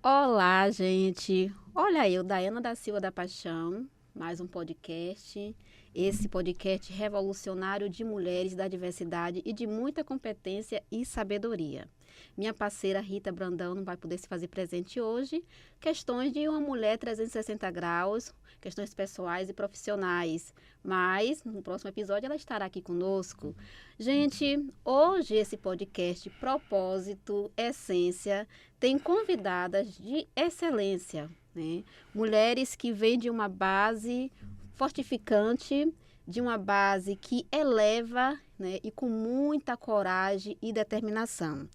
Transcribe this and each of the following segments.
Olá, gente. Olha eu, Daiana da Silva da Paixão, mais um podcast. Esse podcast revolucionário de mulheres da diversidade e de muita competência e sabedoria. Minha parceira Rita Brandão não vai poder se fazer presente hoje. Questões de uma mulher 360 graus, questões pessoais e profissionais. Mas no próximo episódio ela estará aqui conosco. Gente, hoje esse podcast Propósito, Essência, tem convidadas de excelência, né? Mulheres que vêm de uma base fortificante, de uma base que eleva, né? E com muita coragem e determinação.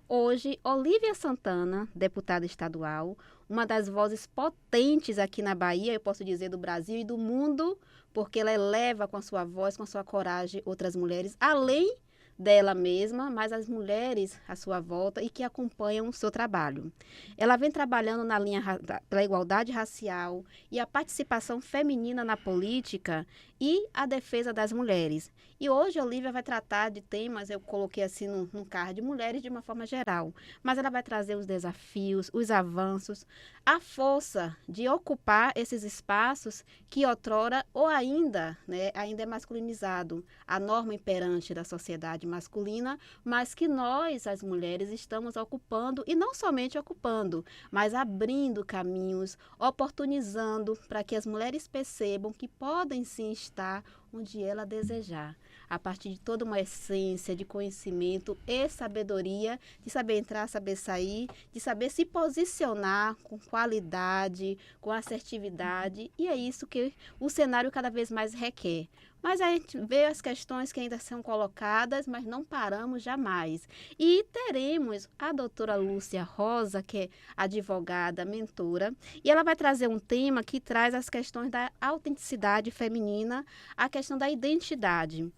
Hoje, Olívia Santana, deputada estadual, uma das vozes potentes aqui na Bahia, eu posso dizer do Brasil e do mundo, porque ela eleva com a sua voz, com a sua coragem outras mulheres, além dela mesma, mas as mulheres à sua volta e que acompanham o seu trabalho. Ela vem trabalhando na linha pela igualdade racial e a participação feminina na política e a defesa das mulheres. E hoje a Olívia vai tratar de temas, eu coloquei assim no card, mulheres de uma forma geral, mas ela vai trazer os desafios, os avanços, a força de ocupar esses espaços que outrora ou ainda, né, ainda é masculinizado, a norma imperante da sociedade masculina, mas que nós, as mulheres, estamos ocupando e não somente ocupando, mas abrindo caminhos, oportunizando para que as mulheres percebam que podem sim estar onde ela desejar, a partir de toda uma essência de conhecimento e sabedoria, de saber entrar, saber sair, de saber se posicionar com qualidade, com assertividade, e é isso que o cenário cada vez mais requer. Mas a gente vê as questões que ainda são colocadas, mas não paramos jamais. E teremos a doutora Lúcia Rosa, que é advogada, mentora, e ela vai trazer um tema que traz as questões da autenticidade feminina, a questão da identidade,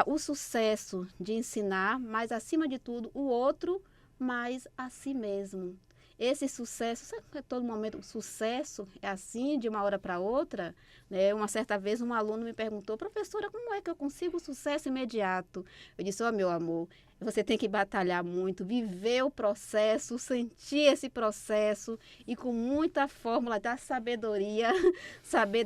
o sucesso de ensinar, mas acima de tudo, o outro, mais a si mesmo. Esse sucesso, sabe que a todo momento o sucesso é assim, de uma hora para outra? Né? Uma certa vez um aluno me perguntou, professora, como é que eu consigo sucesso imediato? Eu disse, meu amor, você tem que batalhar muito, viver o processo, sentir esse processo e com muita fórmula da sabedoria, saber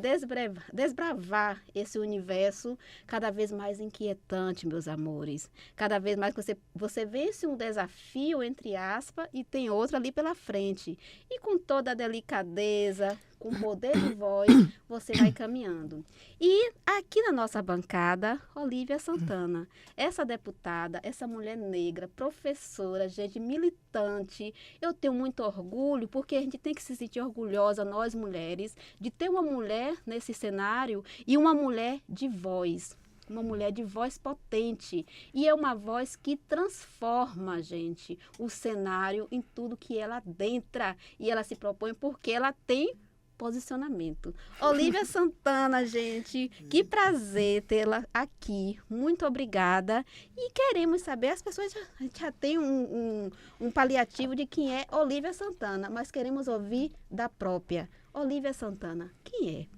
desbravar esse universo cada vez mais inquietante, meus amores. Cada vez mais que você vence um desafio, entre aspas, e tem outro ali pela frente. E com toda a delicadeza, com poder de voz, você vai caminhando. E aqui na nossa bancada, Olívia Santana, essa deputada, essa mulher negra, professora, gente militante, eu tenho muito orgulho, porque a gente tem que se sentir orgulhosa, nós mulheres, de ter uma mulher nesse cenário e uma mulher de voz. Uma mulher de voz potente. E é uma voz que transforma, gente, o cenário em tudo que ela adentra. E ela se propõe porque ela tem posicionamento. Olívia Santana, gente, que prazer tê-la aqui. Muito obrigada. E queremos saber, as pessoas já têm um paliativo de quem é Olívia Santana, mas queremos ouvir da própria. Olívia Santana, quem é?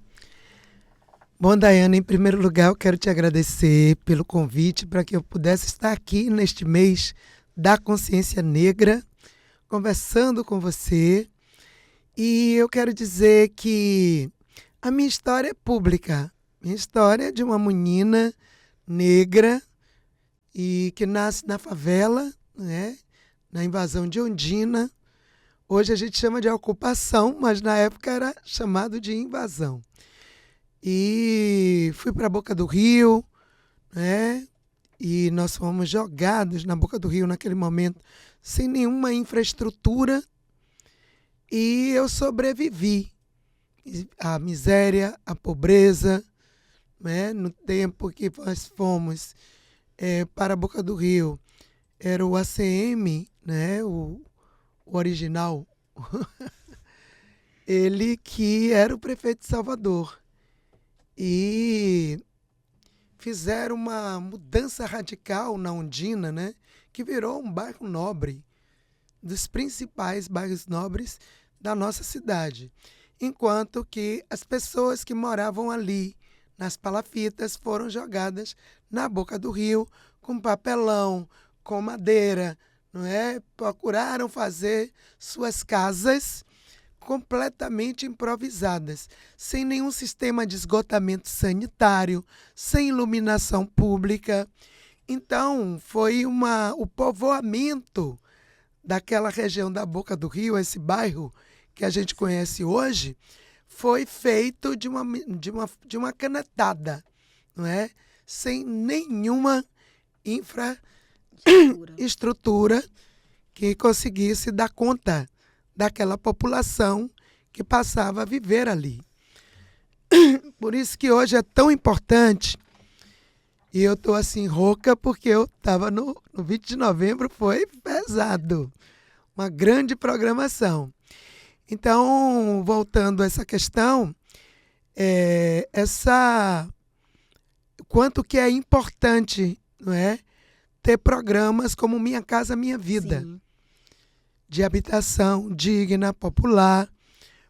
Bom, Daiana, em primeiro lugar, eu quero te agradecer pelo convite para que eu pudesse estar aqui neste mês da consciência negra, conversando com você. E eu quero dizer que a minha história é pública. Minha história é de uma menina negra e que nasce na favela, né, na invasão de Ondina. Hoje a gente chama de ocupação, mas na época era chamado de invasão. E fui para a Boca do Rio, né? E nós fomos jogados na Boca do Rio naquele momento, sem nenhuma infraestrutura. E eu sobrevivi à miséria, à pobreza, né? No tempo que nós fomos para a Boca do Rio. Era o ACM, né? O original. Ele que era o prefeito de Salvador. E fizeram uma mudança radical na Ondina, né? Que virou um bairro nobre, dos principais bairros nobres da nossa cidade. Enquanto que as pessoas que moravam ali, nas palafitas, foram jogadas na Boca do Rio com papelão, com madeira, não é? Procuraram fazer suas casas completamente improvisadas, sem nenhum sistema de esgotamento sanitário, sem iluminação pública. Então, foi o povoamento daquela região da Boca do Rio, esse bairro que a gente conhece hoje, foi feito de uma canetada, não é? Sem nenhuma infraestrutura que conseguisse dar conta daquela população que passava a viver ali. Por isso que hoje é tão importante, e eu estou assim rouca porque eu estava no 20 de novembro, foi pesado, uma grande programação. Então, voltando a essa questão, quanto que é importante, não é, ter programas como Minha Casa Minha Vida, Sim. de habitação digna, popular,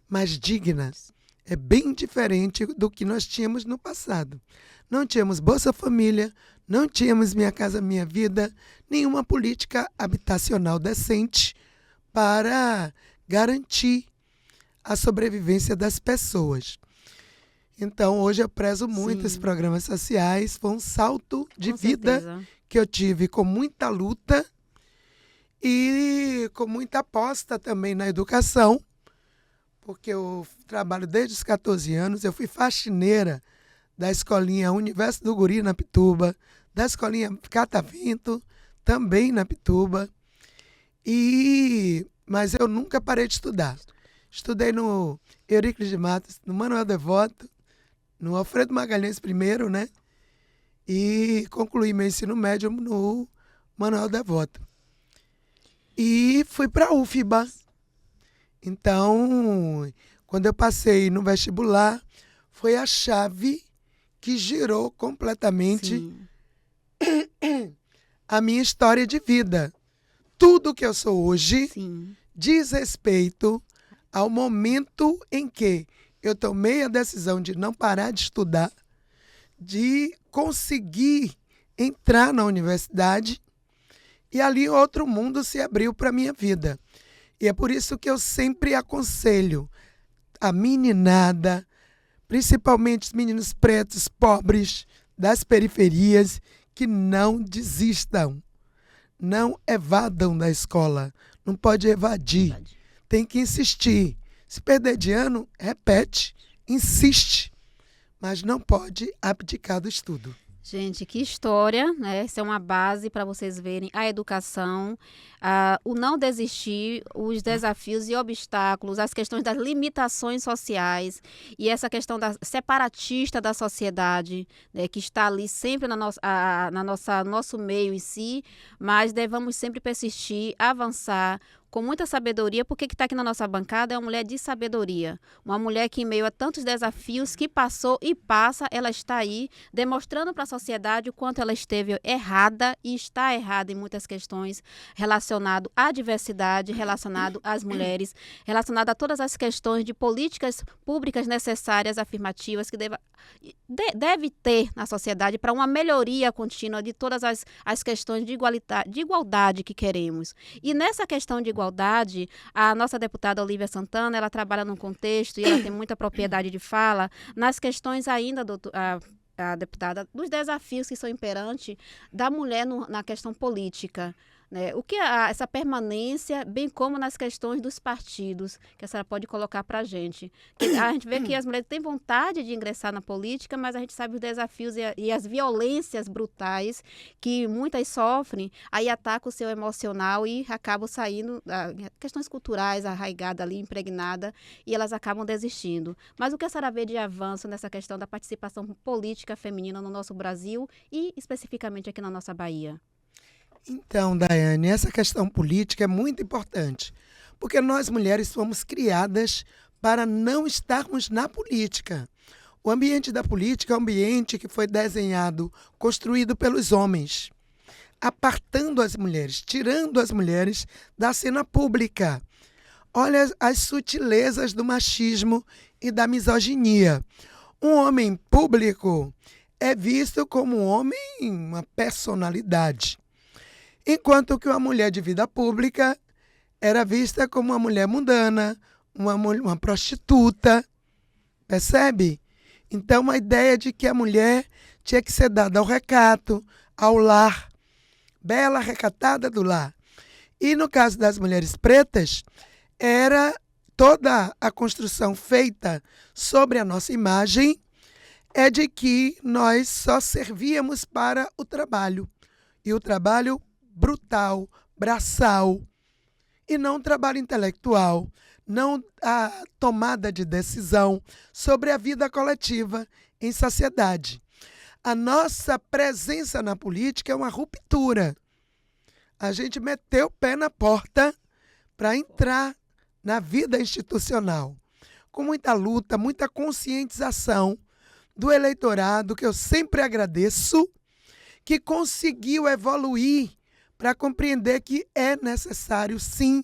mas digna. É bem diferente do que nós tínhamos no passado. Não tínhamos Bolsa Família, não tínhamos Minha Casa Minha Vida, nenhuma política habitacional decente para garantir a sobrevivência das pessoas. Então, hoje eu prezo muito esses programas sociais. Foi um salto de vida que eu tive com muita luta e com muita aposta também na educação, porque eu trabalho desde os 14 anos. Eu fui faxineira da escolinha Universo do Guri, na Pituba, da escolinha Catavento, também na Pituba. Mas eu nunca parei de estudar. Estudei no Euríclides de Matos, no Manuel Devoto, no Alfredo Magalhães primeiro, né? E concluí meu ensino médio no Manuel Devoto. E fui para a UFBA. Então, quando eu passei no vestibular, foi a chave que girou completamente a minha história de vida. Tudo que eu sou hoje diz respeito ao momento em que eu tomei a decisão de não parar de estudar, de conseguir entrar na universidade, e ali outro mundo se abriu para a minha vida. E é por isso que eu sempre aconselho a meninada, principalmente os meninos pretos, pobres, das periferias, que não desistam, não evadam da escola, não pode evadir, tem que insistir. Se perder de ano, repete, insiste, mas não pode abdicar do estudo. Gente, que história, né? Isso é uma base para vocês verem a educação, o não desistir, os desafios e obstáculos, as questões das limitações sociais e essa questão separatista da sociedade, né, que está ali sempre nosso meio em si, mas devemos sempre persistir, avançar, com muita sabedoria, porque que está aqui na nossa bancada é uma mulher de sabedoria. Uma mulher que, em meio a tantos desafios que passou e passa, ela está aí demonstrando para a sociedade o quanto ela esteve errada e está errada em muitas questões relacionado à diversidade, relacionado às mulheres, relacionado a todas as questões de políticas públicas necessárias, afirmativas, que deve ter na sociedade para uma melhoria contínua de todas as questões de igualdade que queremos. E nessa questão de igualdade, a nossa deputada Olívia Santana, ela trabalha num contexto e ela tem muita propriedade de fala nas questões ainda, a deputada, dos desafios que são imperantes da mulher na questão política. Né? O que essa permanência, bem como nas questões dos partidos, que a senhora pode colocar para a gente. A gente vê que as mulheres têm vontade de ingressar na política, mas a gente sabe os desafios e as violências brutais que muitas sofrem, aí atacam o seu emocional e acabam saindo, questões culturais arraigadas ali, impregnadas, e elas acabam desistindo. Mas o que a senhora vê de avanço nessa questão da participação política feminina no nosso Brasil e especificamente aqui na nossa Bahia? Então, Daiane, essa questão política é muito importante, porque nós mulheres fomos criadas para não estarmos na política. O ambiente da política é um ambiente que foi desenhado, construído pelos homens, apartando as mulheres, tirando as mulheres da cena pública. Olha as sutilezas do machismo e da misoginia. Um homem público é visto como um homem, uma personalidade. Enquanto que uma mulher de vida pública era vista como uma mulher mundana, uma prostituta, percebe? Então, a ideia de que a mulher tinha que ser dada ao recato, ao lar, bela recatada do lar. E no caso das mulheres pretas, era toda a construção feita sobre a nossa imagem é de que nós só servíamos para o trabalho. E o trabalho brutal, braçal, e não o trabalho intelectual, não a tomada de decisão sobre a vida coletiva em sociedade. A nossa presença na política é uma ruptura. A gente meteu o pé na porta para entrar na vida institucional, com muita luta, muita conscientização do eleitorado, que eu sempre agradeço, que conseguiu evoluir para compreender que é necessário, sim,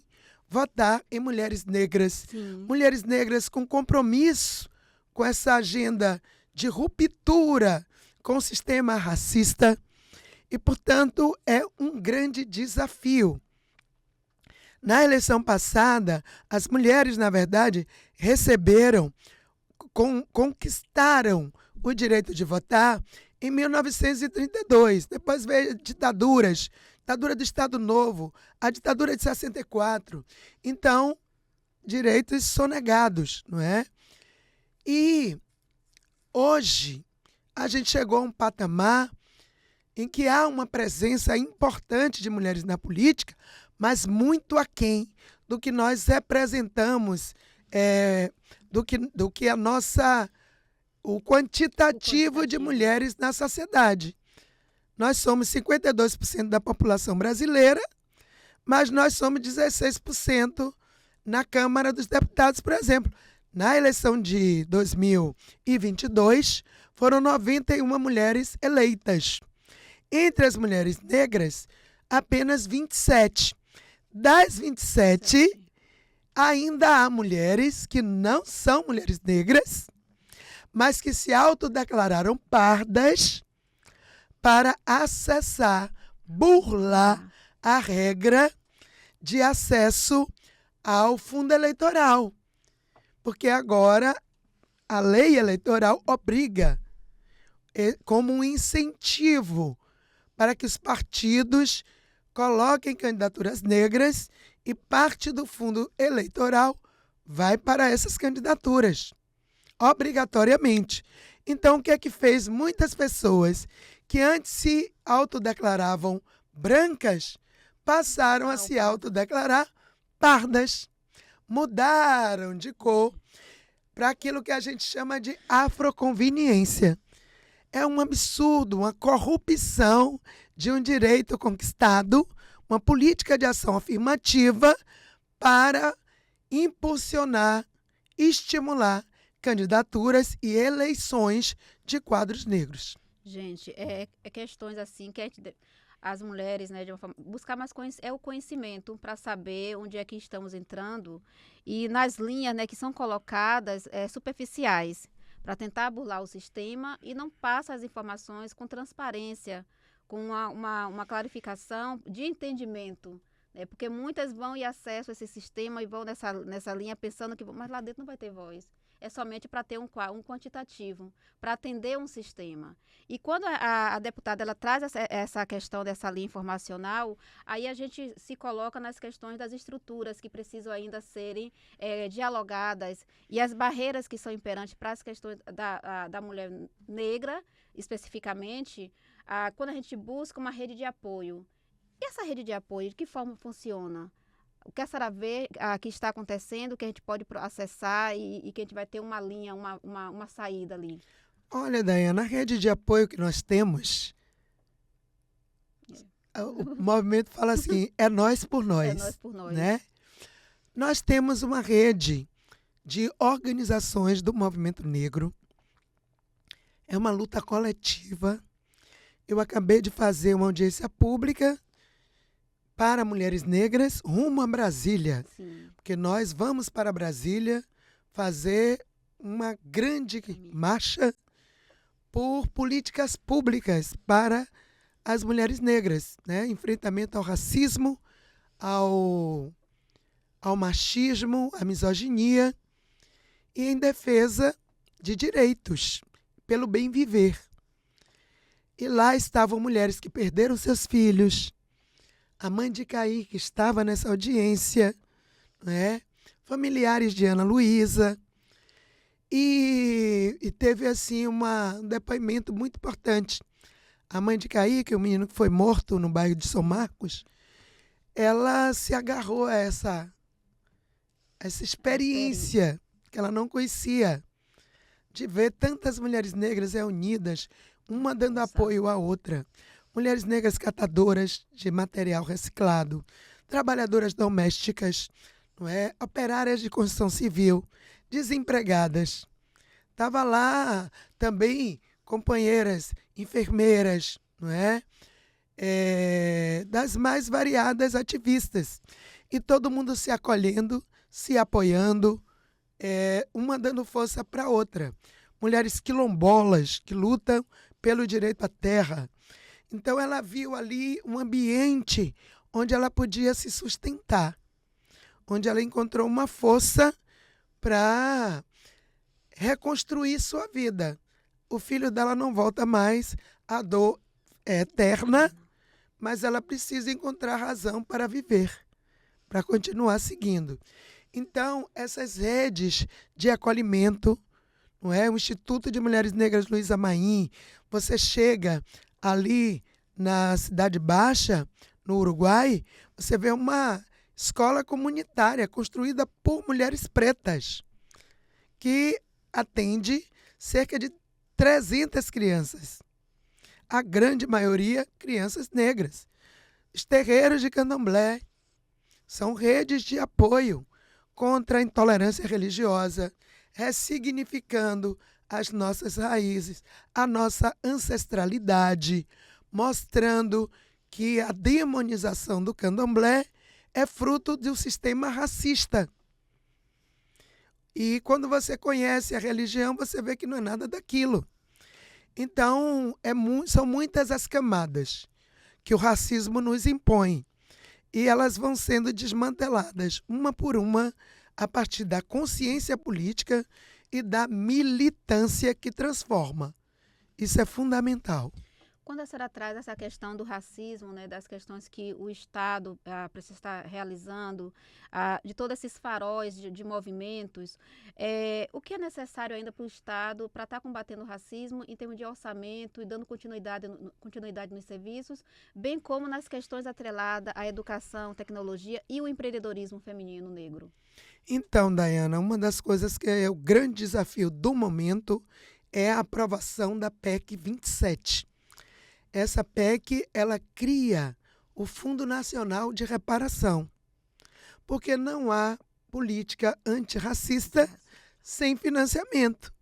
votar em mulheres negras. Sim. Mulheres negras com compromisso com essa agenda de ruptura com o sistema racista e, portanto, é um grande desafio. Na eleição passada, as mulheres, na verdade, conquistaram o direito de votar em 1932. Depois veio ditaduras, ditadura do Estado Novo, a ditadura de 64. Então, direitos sonegados, não é? E hoje a gente chegou a um patamar em que há uma presença importante de mulheres na política, mas muito aquém do que nós representamos, do que o quantitativo de mulheres na sociedade. Nós somos 52% da população brasileira, mas nós somos 16% na Câmara dos Deputados, por exemplo. Na eleição de 2022, foram 91 mulheres eleitas. Entre as mulheres negras, apenas 27. Das 27, ainda há mulheres que não são mulheres negras, mas que se autodeclararam pardas para acessar, burlar a regra de acesso ao fundo eleitoral. Porque agora a lei eleitoral obriga, como um incentivo, para que os partidos coloquem candidaturas negras e parte do fundo eleitoral vai para essas candidaturas, obrigatoriamente. Então, o que é que fez muitas pessoas que antes se autodeclaravam brancas, passaram a se autodeclarar pardas, mudaram de cor para aquilo que a gente chama de afroconveniência. É um absurdo, uma corrupção de um direito conquistado, uma política de ação afirmativa para impulsionar, estimular candidaturas e eleições de quadros negros. Gente, é questões assim que as mulheres, né, de uma forma, buscar mais o conhecimento para saber onde é que estamos entrando e nas linhas, né, que são colocadas superficiais para tentar burlar o sistema e não passa as informações com transparência, com uma clarificação de entendimento, né, porque muitas vão e acessam esse sistema e vão nessa linha pensando que mas lá dentro não vai ter voz. É somente para ter um quantitativo, para atender um sistema. E quando a deputada ela traz essa questão dessa linha informacional, aí a gente se coloca nas questões das estruturas que precisam ainda serem dialogadas e as barreiras que são imperantes para as questões da mulher negra, especificamente, quando a gente busca uma rede de apoio. E essa rede de apoio, de que forma funciona? O que a senhora vê que está acontecendo, que a gente pode acessar e que a gente vai ter uma linha, uma saída ali? Olha, Daiana, a rede de apoio que nós temos, o movimento fala assim, é nós por nós. É nós por nós. Né? Nós temos uma rede de organizações do movimento negro. É uma luta coletiva. Eu acabei de fazer uma audiência pública para mulheres negras rumo a Brasília. Sim. Porque nós vamos para Brasília fazer uma grande marcha por políticas públicas para as mulheres negras, né? Enfrentamento ao racismo, ao ao machismo, à misoginia e em defesa de direitos, pelo bem viver. E lá estavam mulheres que perderam seus filhos. A mãe de Kaique estava nessa audiência, né? Familiares de Ana Luísa. E teve assim um depoimento muito importante. A mãe de Kaique, o menino que foi morto no bairro de São Marcos, ela se agarrou a essa experiência que ela não conhecia, de ver tantas mulheres negras reunidas, uma dando apoio à outra. Mulheres negras catadoras de material reciclado, trabalhadoras domésticas, não é? Operárias de construção civil, desempregadas. Estava lá também companheiras, enfermeiras, não é? Das mais variadas ativistas. E todo mundo se acolhendo, se apoiando, uma dando força para a outra. Mulheres quilombolas que lutam pelo direito à terra. Então ela viu ali um ambiente onde ela podia se sustentar, onde ela encontrou uma força para reconstruir sua vida. O filho dela não volta mais, a dor é eterna, mas ela precisa encontrar razão para viver, para continuar seguindo. Então, essas redes de acolhimento, não é? O Instituto de Mulheres Negras Luísa Maim, você chega ali na Cidade Baixa, no Uruguai, você vê uma escola comunitária construída por mulheres pretas, que atende cerca de 300 crianças. A grande maioria, crianças negras. Os terreiros de candomblé são redes de apoio contra a intolerância religiosa, ressignificando as nossas raízes, a nossa ancestralidade, mostrando que a demonização do candomblé é fruto de um sistema racista. E quando você conhece a religião, você vê que não é nada daquilo. Então, são muitas as camadas que o racismo nos impõe. E elas vão sendo desmanteladas, uma por uma, a partir da consciência política e da militância que transforma. Isso é fundamental. Quando a senhora traz essa questão do racismo, né, das questões que o Estado precisa estar realizando, de todos esses faróis de movimentos, o que é necessário ainda para o Estado para estar combatendo o racismo em termos de orçamento e dando continuidade nos serviços, bem como nas questões atreladas à educação, tecnologia e o empreendedorismo feminino negro? Então, Dayana, uma das coisas que é o grande desafio do momento é a aprovação da PEC 27. Essa PEC, ela cria o Fundo Nacional de Reparação, porque não há política antirracista sem financiamento.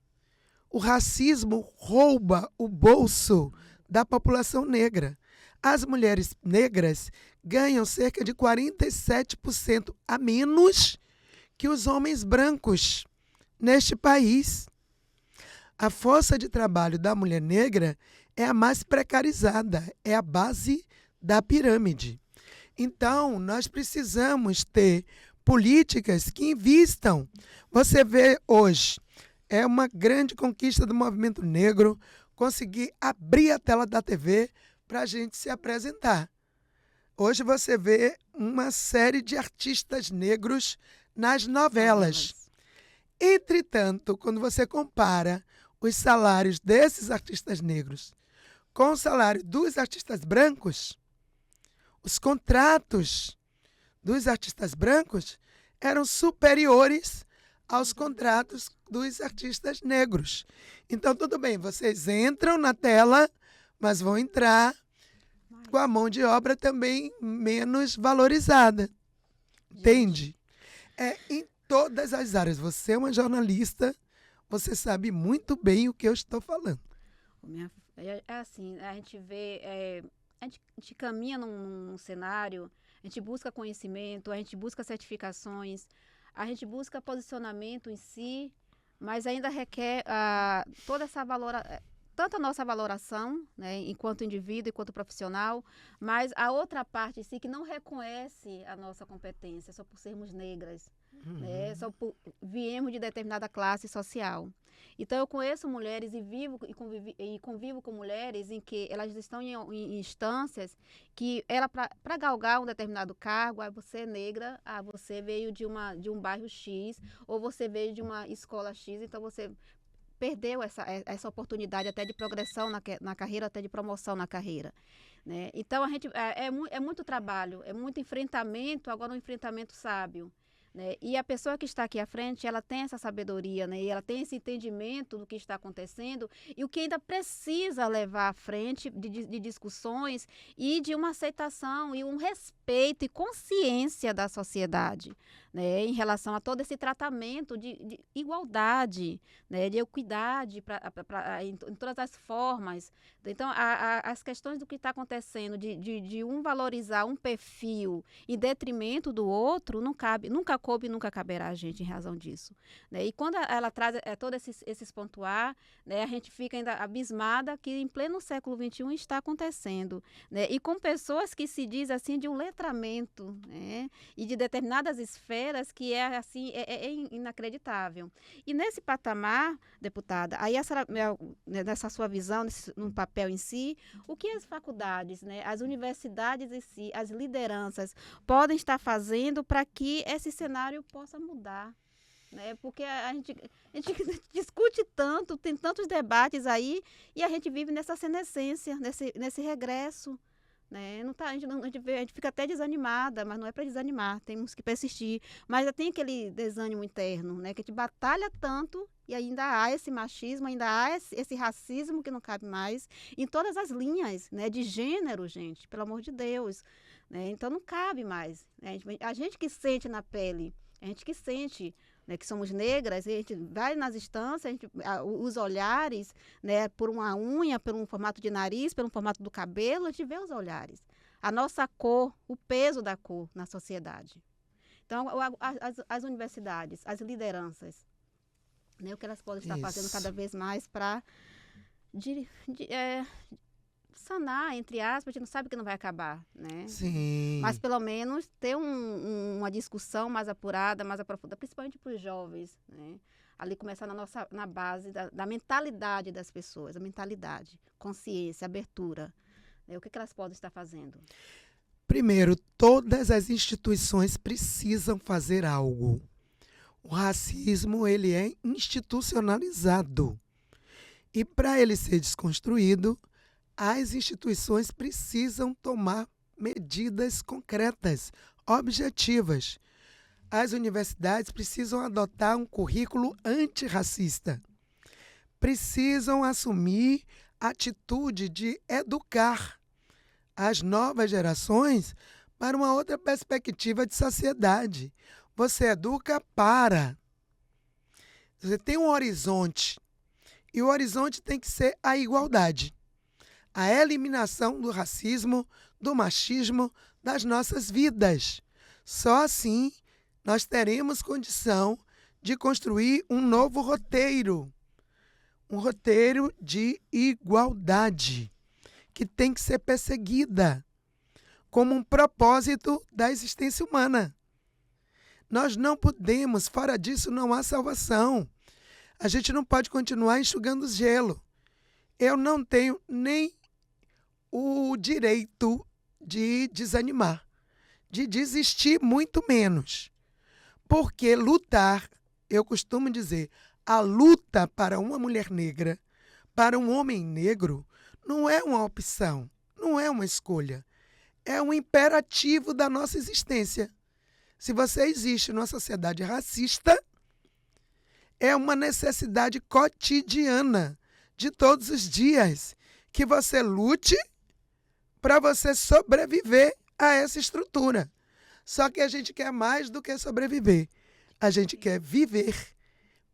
O racismo rouba o bolso da população negra. As mulheres negras ganham cerca de 47% a menos que os homens brancos neste país. A força de trabalho da mulher negra é a mais precarizada, é a base da pirâmide. Então, nós precisamos ter políticas que invistam. Você vê hoje, é uma grande conquista do movimento negro conseguir abrir a tela da TV para a gente se apresentar. Hoje você vê uma série de artistas negros nas novelas. Entretanto, quando você compara os salários desses artistas negros com o salário dos artistas brancos, os contratos dos artistas brancos eram superiores aos contratos dos artistas negros. Então, tudo bem, vocês entram na tela, mas vão entrar com a mão de obra também menos valorizada. Entende? Em todas as áreas. Você é uma jornalista, você sabe muito bem o que eu estou falando. Assim, a gente vê, a gente caminha num cenário, a gente busca conhecimento, a gente busca certificações, a gente busca posicionamento em si, mas ainda requer toda essa tanto a nossa valoração, né, enquanto indivíduo, enquanto profissional, mas a outra parte em si que não reconhece a nossa competência só por sermos negras, né, só por viemos de determinada classe social. Então eu conheço mulheres e vivo e convivo com mulheres em que elas estão em instâncias que ela para galgar um determinado cargo, você é negra, você veio de um bairro X ou você veio de uma escola X, então você perdeu essa oportunidade até de progressão na carreira, até de promoção na carreira, né? Então, é muito trabalho, é muito enfrentamento, agora um enfrentamento sábio, né? E a pessoa que está aqui à frente, ela tem essa sabedoria, né? E ela tem esse entendimento do que está acontecendo e o que ainda precisa levar à frente de discussões e de uma aceitação e um respeito e consciência da sociedade, né? Em relação a todo esse tratamento de igualdade, né? De equidade em todas as formas. Então, as questões do que está acontecendo, de um valorizar um perfil em detrimento do outro, nunca coube e nunca caberá a gente em razão disso, né? E quando ela traz todos esses pontuar, né, a gente fica ainda abismada que em pleno século XXI está acontecendo, né? E com pessoas que se diz assim de um letramento, né? E de determinadas esferas que é assim, é inacreditável. E nesse patamar, deputada, aí nessa sua visão, no papel em si, o que as faculdades, né, as universidades em si, as lideranças podem estar fazendo para que esse cenário possa mudar, né? Porque a gente discute tanto, tem tantos debates aí e a gente vive nessa senescência, nesse regresso, né? Não tá, a gente fica até desanimada, mas não é para desanimar, temos que persistir. Mas já tem aquele desânimo interno, né? Que a gente batalha tanto e ainda há esse machismo, ainda há esse racismo que não cabe mais em todas as linhas, né? De gênero, gente, pelo amor de Deus, né? Então não cabe mais, né? A gente que sente na pele, a gente que sente, né, que somos negras, a gente vai nas instâncias, os olhares, né, por uma unha, por um formato de nariz, pelo formato do cabelo, a gente vê os olhares. A nossa cor, o peso da cor na sociedade. Então, as universidades, as lideranças, né, o que elas podem estar fazendo cada vez mais para sanar, entre aspas, a gente não sabe que não vai acabar, né? Sim. Mas pelo menos ter uma discussão mais apurada, mais aprofundada, principalmente para os jovens, né? Ali começar na base da mentalidade das pessoas, a mentalidade, consciência, abertura, né? O que elas podem estar fazendo? Primeiro, todas as instituições precisam fazer algo. O racismo, ele é institucionalizado. E para ele ser desconstruído, as instituições precisam tomar medidas concretas, objetivas. As universidades precisam adotar um currículo antirracista. Precisam assumir a atitude de educar as novas gerações para uma outra perspectiva de sociedade. Você educa para. Você tem um horizonte. E o horizonte tem que ser a igualdade. A eliminação do racismo, do machismo das nossas vidas. Só assim nós teremos condição de construir um novo roteiro. Um roteiro de igualdade, que tem que ser perseguida como um propósito da existência humana. Nós não podemos, fora disso não há salvação. A gente não pode continuar enxugando gelo. Eu não tenho nem o direito de desanimar, de desistir muito menos. Porque lutar, eu costumo dizer, a luta para uma mulher negra, para um homem negro, não é uma opção, não é uma escolha. É um imperativo da nossa existência. Se você existe numa sociedade racista, é uma necessidade cotidiana de todos os dias que você lute para você sobreviver a essa estrutura. Só que a gente quer mais do que sobreviver. A gente quer viver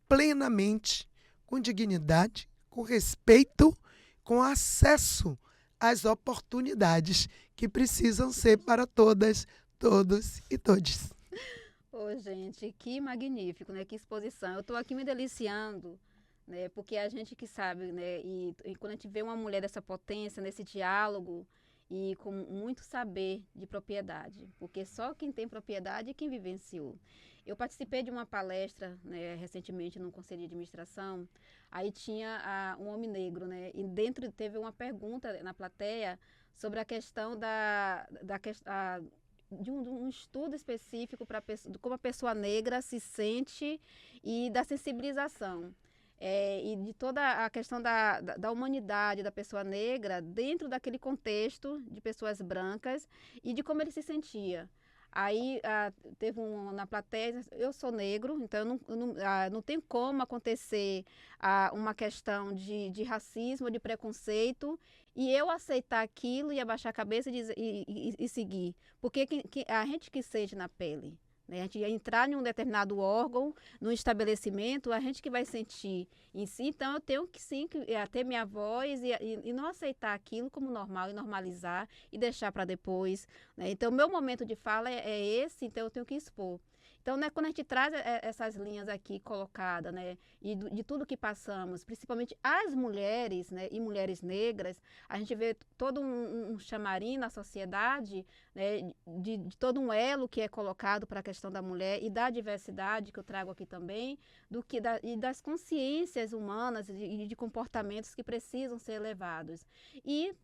plenamente, com dignidade, com respeito, com acesso às oportunidades que precisam ser para todas, todos e todes. Ô, gente, que magnífico, né? Que exposição. Eu estou aqui me deliciando, né? Porque a gente que sabe, né? E quando a gente vê uma mulher dessa potência, nesse diálogo e com muito saber de propriedade, porque só quem tem propriedade é quem vivenciou. Eu participei de uma palestra, né, recentemente no Conselho de Administração, aí tinha um homem negro, né? E dentro teve uma pergunta na plateia sobre a questão de um estudo específico para como a pessoa negra se sente e da sensibilização. E de toda a questão da humanidade da pessoa negra dentro daquele contexto de pessoas brancas e de como ele se sentia. Aí teve na plateia, eu sou negro, então não tem como acontecer uma questão de racismo, de preconceito, e eu aceitar aquilo e abaixar a cabeça e seguir. Porque a gente que sente na pele, né? A gente ia entrar em um determinado órgão, num estabelecimento, a gente que vai sentir em si. Então, eu tenho que sim ter minha voz e não aceitar aquilo como normal e normalizar e deixar para depois, né? Então, meu momento de fala é esse, então eu tenho que expor. Então, né, quando a gente traz essas linhas aqui colocadas, né, e de tudo que passamos, principalmente as mulheres, né, e mulheres negras, a gente vê todo um chamarim na sociedade, né, de todo um elo que é colocado para a questão da mulher e da diversidade que eu trago aqui também, e das consciências humanas e de comportamentos que precisam ser elevados. E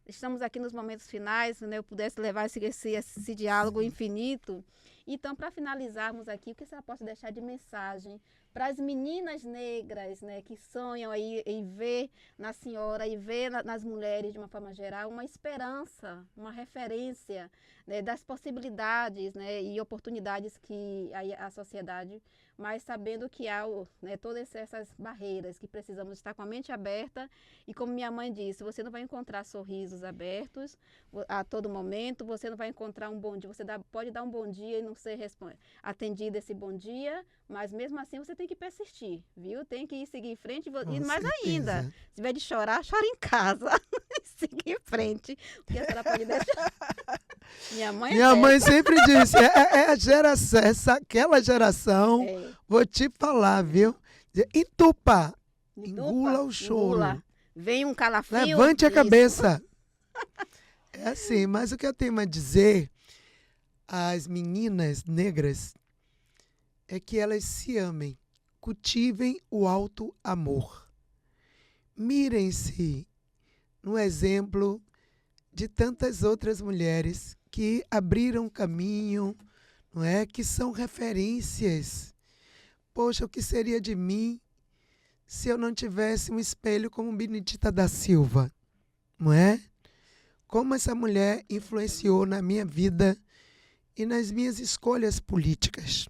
estamos aqui nos momentos finais, né, eu pudesse levar esse diálogo infinito. Então, para finalizarmos aqui, o que você pode deixar de mensagem para as meninas negras, né, que sonham aí em ver na senhora e ver nas mulheres, de uma forma geral, uma esperança, uma referência, né, das possibilidades, né, e oportunidades que a sociedade, mas sabendo que há, né, todas essas barreiras, que precisamos estar com a mente aberta. E como minha mãe disse, você não vai encontrar sorrisos abertos a todo momento, você não vai encontrar um bom dia, você pode dar um bom dia e não ser atendido esse bom dia, mas mesmo assim você tem que persistir, viu? Tem que seguir em frente e mais ainda, se tiver de chorar, chora em casa. Seguir em frente, porque a senhora pode deixar. Minha mãe sempre disse, a geração, aquela geração, vou te falar, viu? Entupa, engula o choro. Engula. Vem um calafrio. Levante a cabeça. É assim, mas o que eu tenho a dizer às meninas negras é que elas se amem, cultivem o alto amor. Mirem-se no exemplo de tantas outras mulheres que abriram caminho, não é? Que são referências. Poxa, o que seria de mim se eu não tivesse um espelho como Benedita da Silva, não é? Como essa mulher influenciou na minha vida e nas minhas escolhas políticas.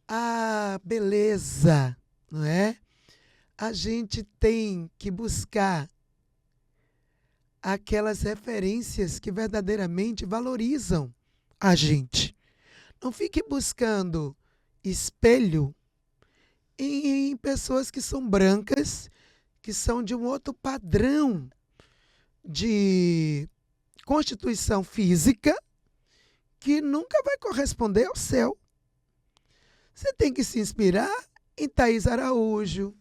A beleza, não é? A gente tem que buscar aquelas referências que verdadeiramente valorizam a gente. Não fique buscando espelho em pessoas que são brancas, que são de um outro padrão de constituição física, que nunca vai corresponder ao seu. Você tem que se inspirar em Thaís Araújo,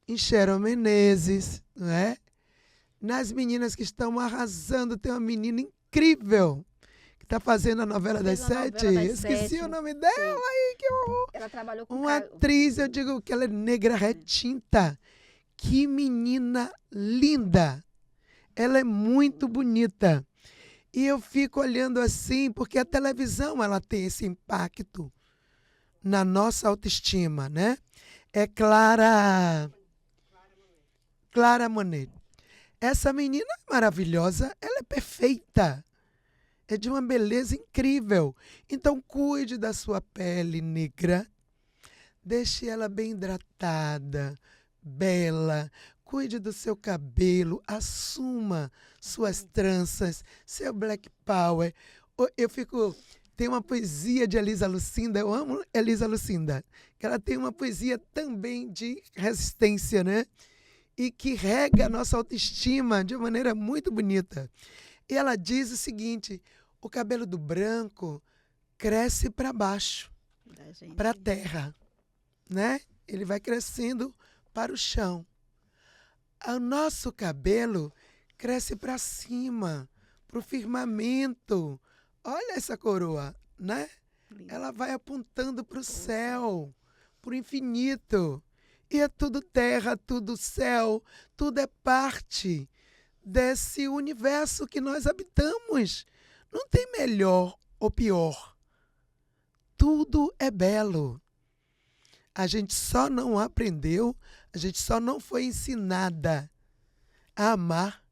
em Sharon Menezes, não é? Nas meninas que estão arrasando. Tem uma menina incrível que está fazendo a novela das sete. Esqueci o nome dela. Aí, que horror. Ela trabalhou com uma atriz, eu digo que ela é negra retinta. Que menina linda. Ela é muito bonita. E eu fico olhando assim, porque a televisão ela tem esse impacto na nossa autoestima, né? É Clara Monet. Essa menina é maravilhosa, ela é perfeita. É de uma beleza incrível. Então cuide da sua pele negra. Deixe ela bem hidratada, bela. Cuide do seu cabelo, assuma suas tranças, seu black power. Tem uma poesia de Elisa Lucinda, eu amo Elisa Lucinda, que ela tem uma poesia também de resistência, né? E que rega a nossa autoestima de uma maneira muito bonita. E ela diz o seguinte: o cabelo do branco cresce para baixo, para a terra, né? Ele vai crescendo para o chão. O nosso cabelo cresce para cima, para o firmamento. Olha essa coroa, né? Lindo. Ela vai apontando para o céu, para o infinito. E é tudo terra, tudo céu, tudo é parte desse universo que nós habitamos. Não tem melhor ou pior. Tudo é belo. A gente só não aprendeu, a gente só não foi ensinada a amar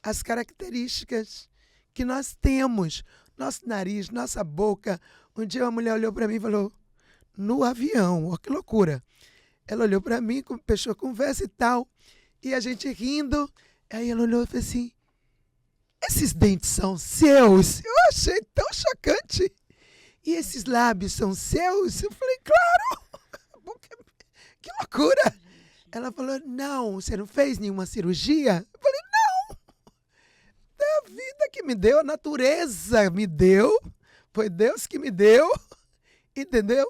as características que nós temos. Nosso nariz, nossa boca. Um dia uma mulher olhou para mim e falou, no avião, ó, que loucura. Ela olhou para mim, fechou a conversa e tal, e a gente rindo. Aí ela olhou e falou assim, esses dentes são seus? Eu achei tão chocante. E esses lábios são seus? Eu falei, claro! Que loucura! Ela falou, não, você não fez nenhuma cirurgia? Eu falei, não! É a vida que me deu, a natureza me deu, foi Deus que me deu, entendeu?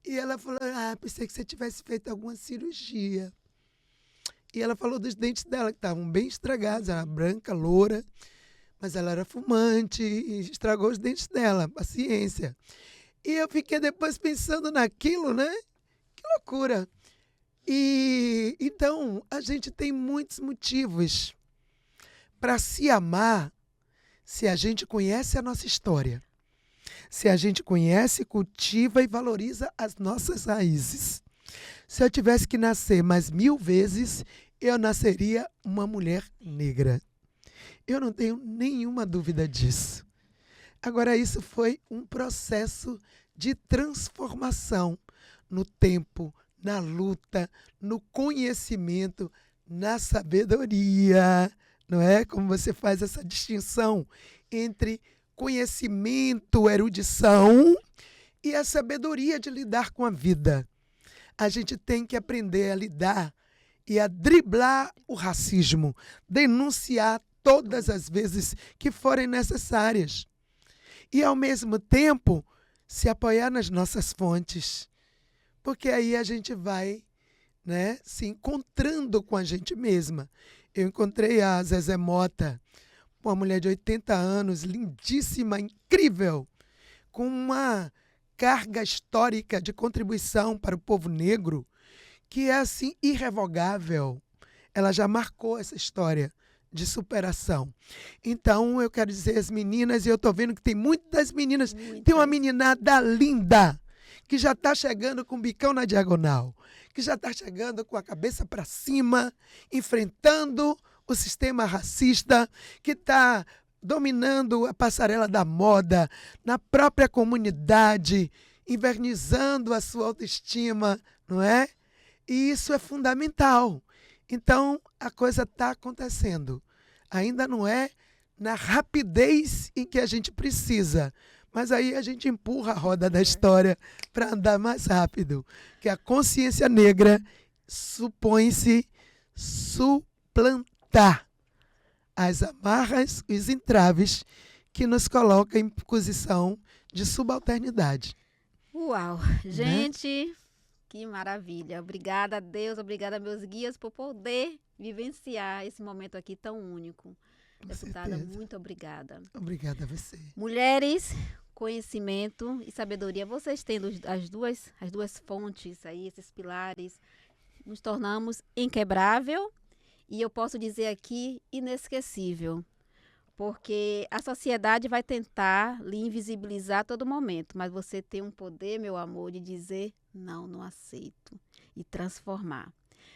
E ela falou, pensei que você tivesse feito alguma cirurgia. E ela falou dos dentes dela, que estavam bem estragados, era branca, loura, mas ela era fumante e estragou os dentes dela, paciência. E eu fiquei depois pensando naquilo, né? Que loucura! E então a gente tem muitos motivos para se amar se a gente conhece a nossa história, se a gente conhece, cultiva e valoriza as nossas raízes. Se eu tivesse que nascer mais 1000 vezes, eu nasceria uma mulher negra. Eu não tenho nenhuma dúvida disso. Agora, isso foi um processo de transformação no tempo, na luta, no conhecimento, na sabedoria. Não é? Como você faz essa distinção entre conhecimento, erudição e a sabedoria de lidar com a vida. A gente tem que aprender a lidar e a driblar o racismo, denunciar todas as vezes que forem necessárias. E, ao mesmo tempo, se apoiar nas nossas fontes. Porque aí a gente vai, né, se encontrando com a gente mesma. Eu encontrei a Zezé Mota, uma mulher de 80 anos, lindíssima, incrível, com uma carga histórica de contribuição para o povo negro que é assim irrevogável. Ela já marcou essa história de superação. Então eu quero dizer às meninas, e eu estou vendo que tem muitas meninas, tem uma meninada linda que já está chegando com o bicão na diagonal, que já está chegando com a cabeça para cima, enfrentando o sistema racista que está dominando a passarela da moda, na própria comunidade, invernizando a sua autoestima, não é? E isso é fundamental. Então, a coisa está acontecendo. Ainda não é na rapidez em que a gente precisa, mas aí a gente empurra a roda da história para andar mais rápido. Que a consciência negra supõe-se suplantar as amarras, os entraves que nos colocam em posição de subalternidade. Uau! Gente, né? Que maravilha. Obrigada a Deus, obrigada a meus guias por poder vivenciar esse momento aqui tão único. Deputada, muito obrigada. Obrigada a você. Mulheres, conhecimento e sabedoria. Vocês tendo as duas fontes aí, esses pilares, nos tornamos inquebrável e eu posso dizer aqui inesquecível. Porque a sociedade vai tentar lhe invisibilizar a todo momento, mas você tem um poder, meu amor, de dizer não, não aceito e transformar.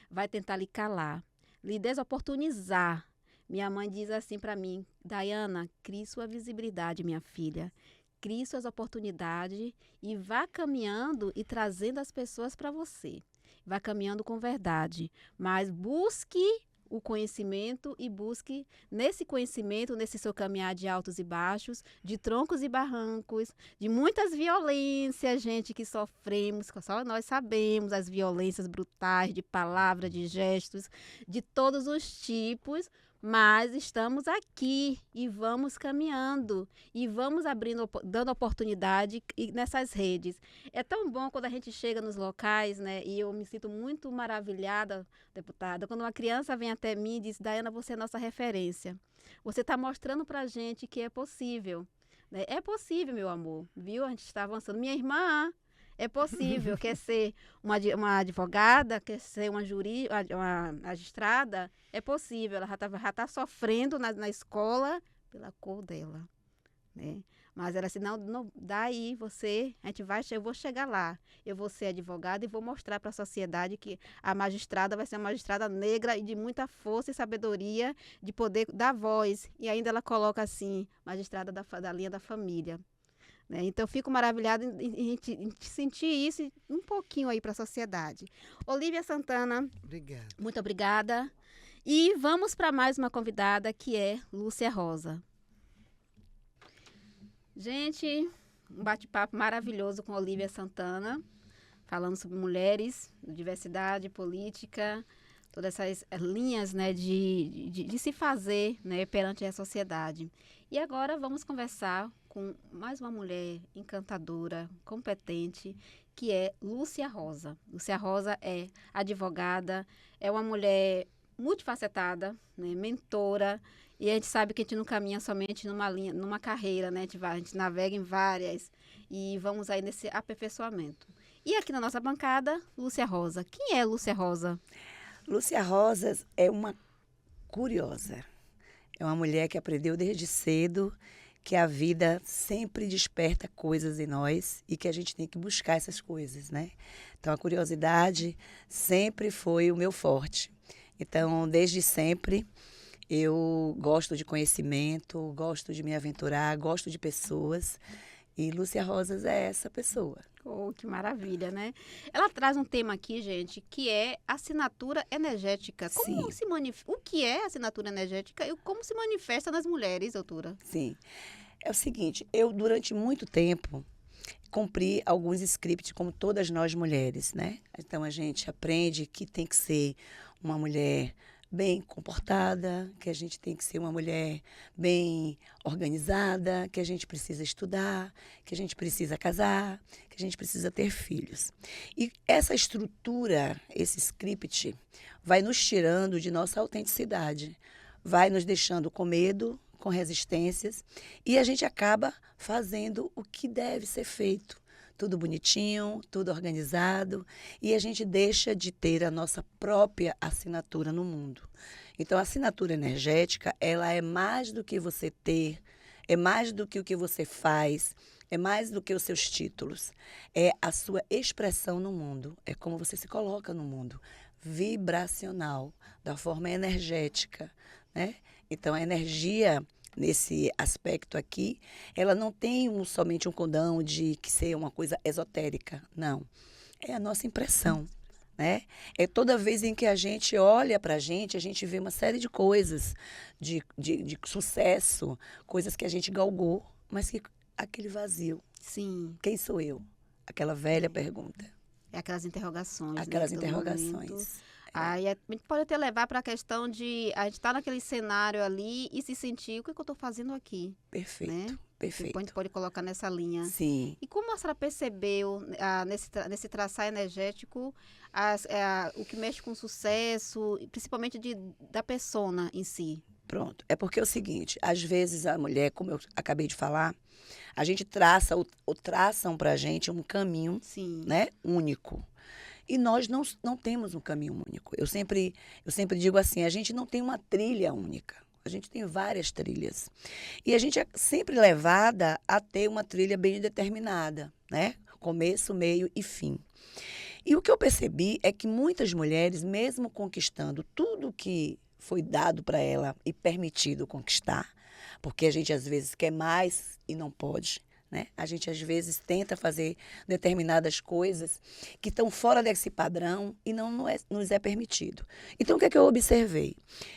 Vai tentar lhe calar, lhe desoportunizar. Minha mãe diz assim para mim, Dayana, crie sua visibilidade, minha filha. Crie suas oportunidades e vá caminhando e trazendo as pessoas para você. Vá caminhando com verdade, mas busque o conhecimento e busque nesse conhecimento, nesse seu caminhar de altos e baixos, de troncos e barrancos, de muitas violências, gente, que sofremos, só nós sabemos as violências brutais de palavras, de gestos, de todos os tipos, mas estamos aqui e vamos caminhando e vamos abrindo, dando oportunidade nessas redes. É tão bom quando a gente chega nos locais, né? E eu me sinto muito maravilhada, deputada, quando uma criança vem até mim e diz: Daiana, você é nossa referência. Você está mostrando para a gente que é possível. Né? É possível, meu amor, viu? A gente está avançando. Minha irmã, é possível, quer ser uma advogada, quer ser uma magistrada, é possível. Ela já tá sofrendo na escola pela cor dela, né? Mas ela disse, não, daí eu vou chegar lá. Eu vou ser advogada e vou mostrar para a sociedade que a magistrada vai ser uma magistrada negra e de muita força e sabedoria, de poder dar voz. E ainda ela coloca assim, magistrada da linha da família. Né? Então, eu fico maravilhada em sentir isso um pouquinho aí para a sociedade. Olívia Santana, Obrigado. muito obrigada. E vamos para mais uma convidada, que é Lúcia Rosa. Gente, um bate-papo maravilhoso com Olívia Santana, falando sobre mulheres, diversidade, política, todas essas linhas, né, de se fazer, né, perante a sociedade. E agora vamos conversar com mais uma mulher encantadora, competente, que é Lúcia Rosa. Lúcia Rosa é advogada, é uma mulher multifacetada, né, mentora, e a gente sabe que a gente não caminha somente numa carreira, né, a gente navega em várias, e vamos aí nesse aperfeiçoamento. E aqui na nossa bancada, Lúcia Rosa. Quem é Lúcia Rosa? Lúcia Rosas é uma curiosa. É uma mulher que aprendeu desde cedo que a vida sempre desperta coisas em nós e que a gente tem que buscar essas coisas, né? Então, a curiosidade sempre foi o meu forte. Então, desde sempre, eu gosto de conhecimento, gosto de me aventurar, gosto de pessoas. E Lúcia Rosas é essa pessoa. Oh, que maravilha, né? Ela traz um tema aqui, gente, que é assinatura energética. Como Sim. O que é assinatura energética e como se manifesta nas mulheres, doutora? Sim. É o seguinte, eu durante muito tempo cumpri alguns scripts, como todas nós mulheres, né? Então a gente aprende que tem que ser uma mulher bem comportada, que a gente tem que ser uma mulher bem organizada, que a gente precisa estudar, que a gente precisa casar, que a gente precisa ter filhos. E essa estrutura, esse script, vai nos tirando de nossa autenticidade, vai nos deixando com medo, com resistências, e a gente acaba fazendo o que deve ser feito. Tudo bonitinho, tudo organizado, e a gente deixa de ter a nossa própria assinatura no mundo. Então, a assinatura energética, ela é mais do que você ter, é mais do que o que você faz, é mais do que os seus títulos. É a sua expressão no mundo, é como você se coloca no mundo, vibracional, da forma energética, né? Então, a energia, nesse aspecto aqui, ela não tem somente um condão de que ser uma coisa esotérica, não. É a nossa impressão, né? É toda vez em que a gente olha para a gente vê uma série de coisas, de sucesso, coisas que a gente galgou, mas que aquele vazio. Sim. Quem sou eu? Aquela velha pergunta. É aquelas interrogações. Aquelas né, interrogações. Aí a gente pode até levar para a questão de a gente estar naquele cenário ali e se sentir, o que eu estou fazendo aqui? Perfeito, né? perfeito. A gente pode colocar nessa linha. Sim. E como a senhora percebeu nesse traçar energético o que mexe com o sucesso, principalmente da persona em si? Pronto. É porque é o seguinte, às vezes a mulher, como eu acabei de falar, a gente traça ou traçam para a gente um caminho, Sim. né, único. E nós não temos um caminho único. Eu sempre digo assim, a gente não tem uma trilha única. A gente tem várias trilhas. E a gente é sempre levada a ter uma trilha bem determinada, né? Começo, meio e fim. E o que eu percebi é que muitas mulheres, mesmo conquistando tudo que foi dado para ela e permitido conquistar, porque a gente às vezes quer mais e não pode, né? A gente às vezes tenta fazer determinadas coisas que estão fora desse padrão e não nos é permitido. Então o que é que eu observei?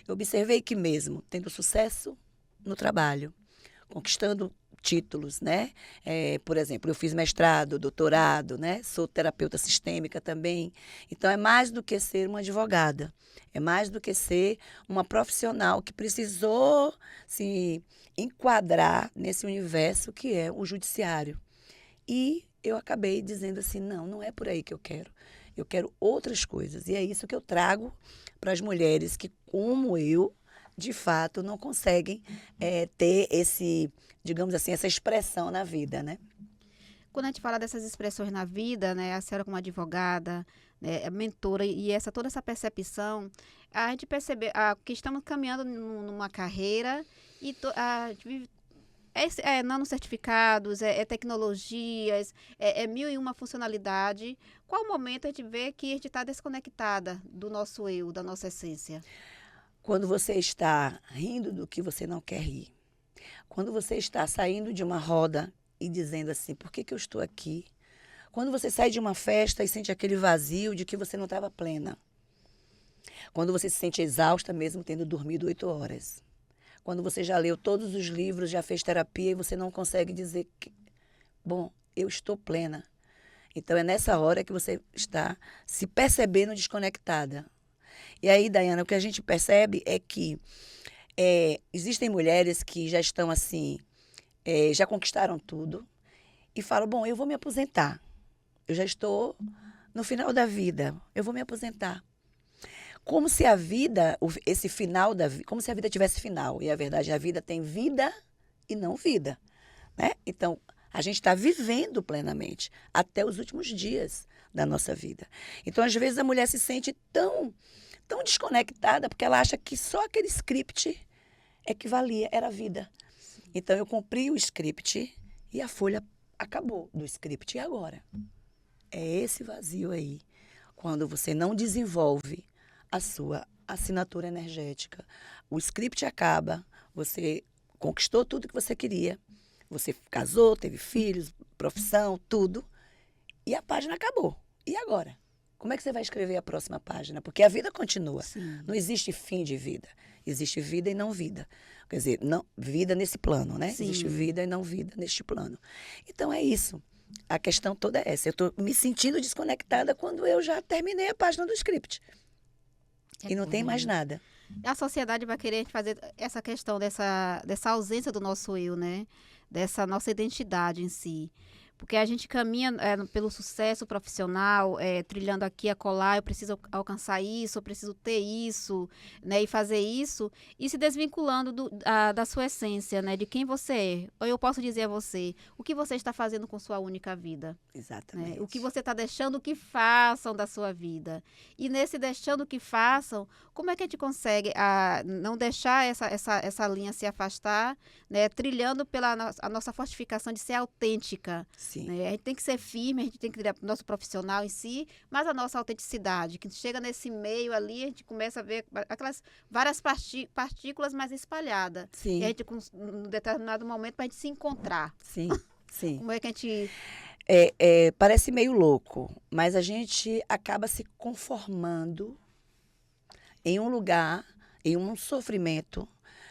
Eu observei que mesmo tendo sucesso no trabalho, conquistando títulos, né? Por exemplo, eu fiz mestrado, doutorado, né? Sou terapeuta sistêmica também. Então, é mais do que ser uma advogada. É mais do que ser uma profissional que precisou se enquadrar nesse universo que é o judiciário. E eu acabei dizendo assim, não é por aí que eu quero. Eu quero outras coisas. E é isso que eu trago para as mulheres que, como eu, de fato, não conseguem ter esse, digamos assim, essa expressão na vida, né? Quando a gente fala dessas expressões na vida, né, a senhora como advogada, né, mentora e toda essa percepção, a gente percebe que estamos caminhando numa carreira e a gente vive nanocertificados, tecnologias, mil e uma funcionalidade. Qual o momento a gente vê que a gente está desconectada do nosso eu, da nossa essência? Quando você está rindo do que você não quer rir. Quando você está saindo de uma roda e dizendo assim, por que eu estou aqui? Quando você sai de uma festa e sente aquele vazio de que você não estava plena. Quando você se sente exausta mesmo tendo dormido 8 horas. Quando você já leu todos os livros, já fez terapia e você não consegue dizer que, bom, eu estou plena. Então é nessa hora que você está se percebendo desconectada. E aí, Daiana, o que a gente percebe é que existem mulheres que já estão assim, já conquistaram tudo e falam, bom, eu vou me aposentar. Eu já estou no final da vida, eu vou me aposentar. Como se a vida, esse final da vida, como se a vida tivesse final. E a verdade, a vida tem vida e não vida, né? Então, a gente está vivendo plenamente até os últimos dias da nossa vida. Então, às vezes, a mulher se sente tão desconectada porque ela acha que só aquele script é que valia, era a vida. Então, eu cumpri o script e a folha acabou do script. E agora? É esse vazio aí, quando você não desenvolve a sua assinatura energética. O script acaba, você conquistou tudo que você queria, você casou, teve filhos, profissão, tudo, e a página acabou. E agora? Como é que você vai escrever a próxima página? Porque a vida continua. Sim. Não existe fim de vida. Existe vida e não vida. Quer dizer, não, vida nesse plano, né? Sim. Existe vida e não vida neste plano. Então é isso. A questão toda é essa. Eu estou me sentindo desconectada quando eu já terminei a página do script. E não tem mais nada. A sociedade vai querer fazer essa questão dessa ausência do nosso eu, né? Dessa nossa identidade em si. Porque a gente caminha pelo sucesso profissional, trilhando aqui, acolá, eu preciso alcançar isso, eu preciso ter isso, né, e fazer isso, e se desvinculando da sua essência, né, de quem você é. Ou eu posso dizer a você, o que você está fazendo com sua única vida. Exatamente. Né? O que você está deixando que façam da sua vida. E nesse deixando que façam, como é que a gente consegue não deixar essa linha se afastar, né, trilhando pela a nossa fortificação de ser autêntica. Sim. Né? A gente tem que ser firme, a gente tem que ter o nosso profissional em si, mas a nossa autenticidade, que chega nesse meio ali, a gente começa a ver aquelas várias partículas mais espalhadas. Sim. E a gente, num determinado momento, para a gente se encontrar. Sim, sim. Como é que a gente... Parece meio louco, mas a gente acaba se conformando em um lugar, em um sofrimento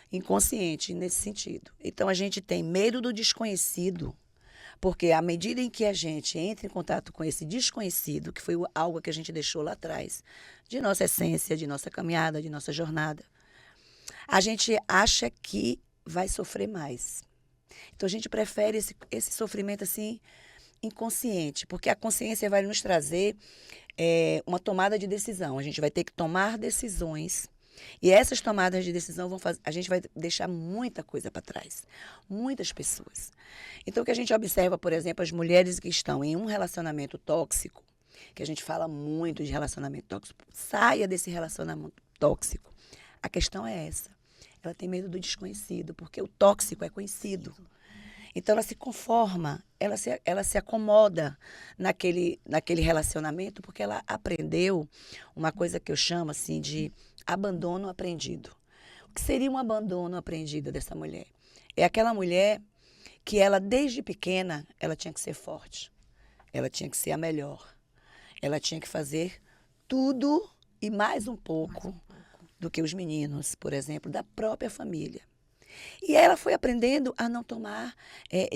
inconsciente nesse sentido. Então, a gente tem medo do desconhecido, porque à medida em que a gente entra em contato com esse desconhecido, que foi algo que a gente deixou lá atrás, de nossa essência, de nossa caminhada, de nossa jornada, a gente acha que vai sofrer mais. Então, a gente prefere esse sofrimento assim, inconsciente, porque a consciência vai nos trazer uma tomada de decisão. A gente vai ter que tomar decisões e essas tomadas de decisão a gente vai deixar muita coisa para trás, muitas pessoas. Então, o que a gente observa, por exemplo, as mulheres que estão em um relacionamento tóxico, que a gente fala muito de relacionamento tóxico, saia desse relacionamento tóxico. A questão é essa. Ela tem medo do desconhecido, porque o tóxico é conhecido. Então, ela se conforma, ela se acomoda naquele relacionamento, porque ela aprendeu uma coisa que eu chamo assim, de abandono aprendido. O que seria um abandono aprendido dessa mulher? É aquela mulher que ela, desde pequena, ela tinha que ser forte, ela tinha que ser a melhor, ela tinha que fazer tudo e mais um pouco do que os meninos, por exemplo, da própria família. E ela foi aprendendo a não tomar,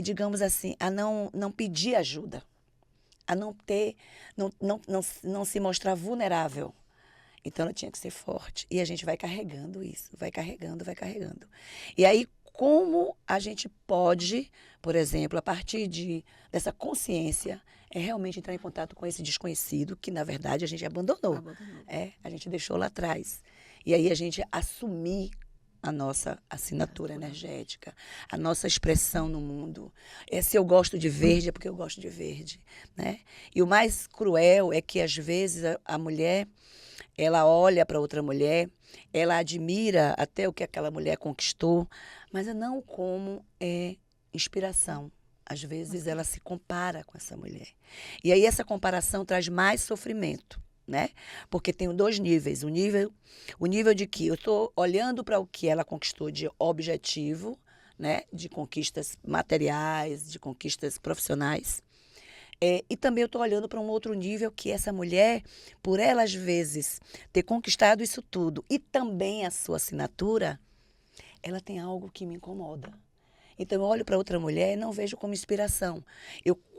digamos assim, a não pedir ajuda, a não ter, não se mostrar vulnerável. Então ela tinha que ser forte. E a gente vai carregando isso, vai carregando, vai carregando. E aí, como a gente pode, por exemplo, a partir dessa consciência, realmente entrar em contato com esse desconhecido que, na verdade, a gente abandonou. A gente deixou lá atrás. E aí a gente assumir a nossa assinatura energética, a nossa expressão no mundo. Se eu gosto de verde, é porque eu gosto de verde, né? E o mais cruel é que, às vezes, a mulher, ela olha para outra mulher, ela admira até o que aquela mulher conquistou, mas não como inspiração. Às vezes ela se compara com essa mulher. E aí essa comparação traz mais sofrimento, né? Porque tem 2 níveis. O nível de que eu estou olhando para o que ela conquistou de objetivo, né? De conquistas materiais, de conquistas profissionais. E também eu estou olhando para um outro nível que essa mulher, por ela às vezes ter conquistado isso tudo e também a sua assinatura, ela tem algo que me incomoda. Então eu olho para outra mulher e não vejo como inspiração.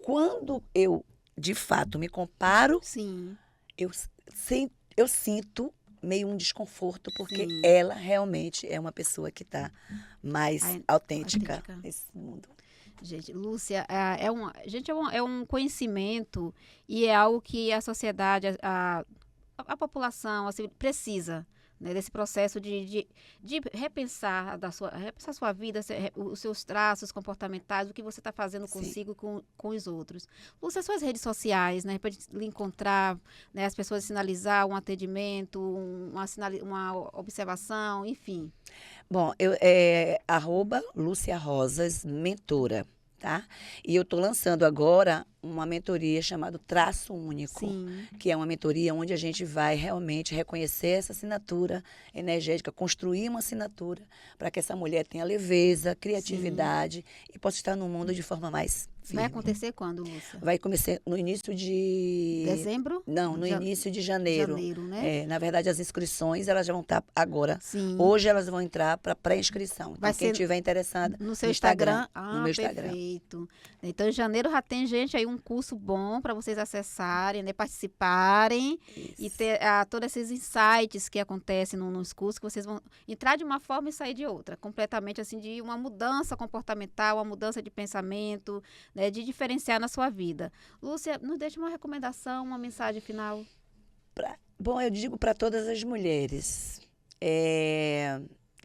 Quando eu, de fato, me comparo, Sim. eu sinto meio um desconforto, porque Sim. ela realmente é uma pessoa que está mais autêntica nesse mundo. Gente, Lúcia, é um conhecimento e é algo que a sociedade, a população assim, precisa, né, desse processo de repensar repensar a sua vida, os seus traços comportamentais, o que você está fazendo consigo e com os outros. Lúcia, suas redes sociais, né, para lhe encontrar, né, as pessoas sinalizar um atendimento, uma observação, enfim. Bom, @Lúcia Rosas Mentora, tá? E eu estou lançando agora uma mentoria chamada Traço Único, que é uma mentoria onde a gente vai realmente reconhecer essa assinatura energética, construir uma assinatura para que essa mulher tenha leveza, criatividade e possa estar no mundo de forma mais firme. Vai acontecer quando, Lúcia? Vai começar no início de... Dezembro? Não, no início de janeiro. Janeiro, né? Na verdade, as inscrições elas já vão estar agora. Sim. Hoje elas vão entrar para pré-inscrição. Então, quem estiver interessada, no seu Instagram. No meu Instagram. Perfeito. Então, em janeiro já tem, gente, aí um curso bom para vocês acessarem, né, participarem. Isso. E ter todos esses insights que acontecem nos cursos, que vocês vão entrar de uma forma e sair de outra. Completamente, assim, de uma mudança comportamental, uma mudança de pensamento, né, de diferenciar na sua vida. Lúcia, nos deixa uma recomendação, uma mensagem final. Bom, eu digo para todas as mulheres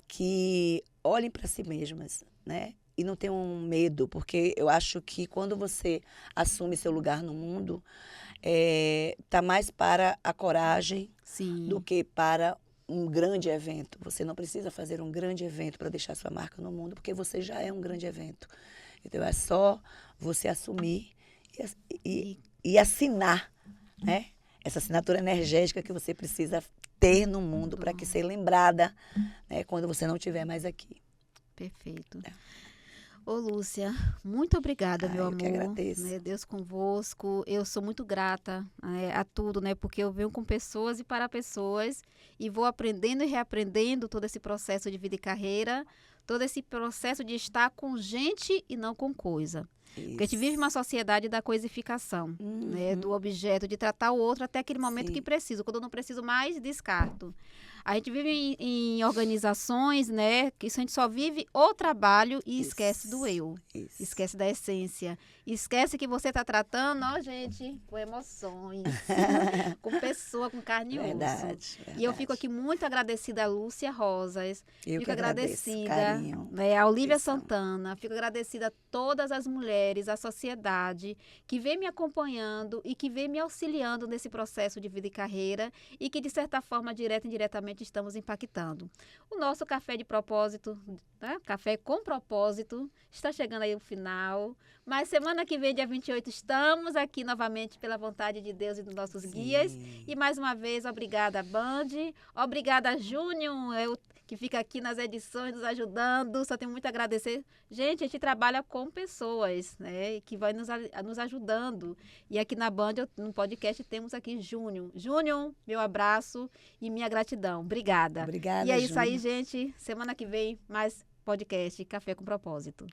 que olhem para si mesmas, né? E não tenham medo, porque eu acho que quando você assume seu lugar no mundo, tá mais para a coragem do que para um grande evento. Você não precisa fazer um grande evento para deixar sua marca no mundo, porque você já é um grande evento. Então, é só você assumir e assinar, né? Essa assinatura energética que você precisa ter no mundo para que ser lembrada, né, quando você não estiver mais aqui. Perfeito. Ô, Lúcia, muito obrigada, meu amor. Eu que agradeço. Né, Deus convosco. Eu sou muito grata a tudo, né? Porque eu venho com pessoas e para pessoas e vou aprendendo e reaprendendo todo esse processo de vida e carreira, todo esse processo de estar com gente e não com coisa. Isso. Porque a gente vive uma sociedade da coisificação, né? Do objeto, de tratar o outro até aquele momento que preciso. Quando eu não preciso mais, descarto. A gente vive em organizações, né, que a gente só vive o trabalho e esquece do eu. Isso. Esquece da essência. Esquece que você está tratando, ó, gente, com emoções, com pessoa, com carne e osso. Verdade. E eu fico aqui muito agradecida a Lúcia Rosas. Fico agradecida, né, a Olívia Santana. Fico agradecida a todas as mulheres, a sociedade que vem me acompanhando e que vem me auxiliando nesse processo de vida e carreira e que, de certa forma, direta e indiretamente, estamos impactando. O nosso Café de Propósito, né? Café com Propósito, está chegando aí o final. Mas semana que vem, dia 28, estamos aqui novamente pela vontade de Deus e dos nossos guias. E mais uma vez, obrigada, Band. Obrigada, Júnior, que fica aqui nas edições nos ajudando. Só tenho muito a agradecer. Gente, a gente trabalha com pessoas, né, que vai nos ajudando. E aqui na Band, no podcast, temos aqui Júnior. Júnior, meu abraço e minha gratidão. Obrigada. Obrigada, E é Júnior. isso aí, gente. Semana que vem, mais podcast Café com Propósito.